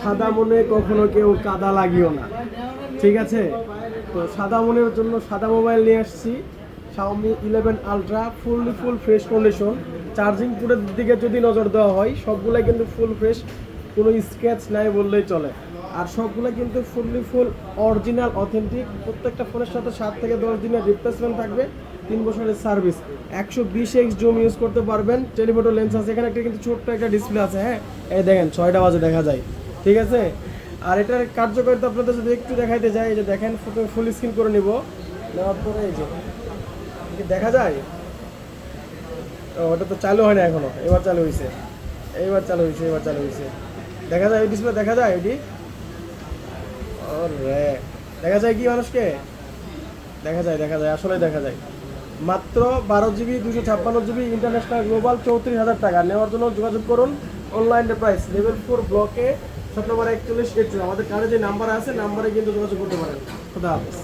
সাদা মনে কখনো কেউ কাদা লাগিও না, ঠিক আছে? তো সাদা মনের জন্য সাদা মোবাইল নিয়ে আসছি, Xiaomi 11 Ultra, full fresh condition. Charging পোর্টের দিকে যদি নজর দেওয়া হয় সবগুলাই কিন্তু ফুল ফ্রেশ, কোনো স্ক্র্যাচ নাই বললেই চলে। আর সবগুলো কিন্তু ফুল অরিজিনাল অথেন্টিক। প্রত্যেকটা ফোনের সাথে 7 থেকে 10 দিনের রিপ্লেসমেন্ট থাকবে, 3 বছরের সার্ভিস। 120x জুম ইউজ করতে পারবেন, টেলিফোটো লেন্স আছে, এখানে একটা কিন্তু ছোট্ট একটা ডিসপ্লে আছে। হ্যাঁ, এই দেখেন 6টা বাজে দেখা যায়, ঠিক আছে? আর এটার কার্যকারিতা আপনাদের যদি একটু দেখাইতে যাই, এই যে দেখেন, ফুল স্ক্রিন করে নিব, নেওয়ার পরে এই যে দেখা যায়। ও, ওটা তো চালু হয় না এখনো, এবার চালু হয়েছে, এবার চালু হয়েছে। দেখা যায় ওই ডিসপ্লে, দেখা যায় ওইটি। ওরে, দেখা যায় কি মানুষকে? দেখা যায় আসলে দেখা যায়। মাত্র 12 GB 256 GB ইন্টারন্যাশনাল গ্লোবাল, 34,000 টাকা। নেওয়ার জন্য যোগাযোগ করুন। অনলাইনে প্রাইস লেভেল 4 ব্লকে 7 নম্বর 41 আমাদের কার্ডে যে নাম্বার আছে, নাম্বারে কিন্তু যোগাযোগ করতে পারেন। খুদা হাফেজ।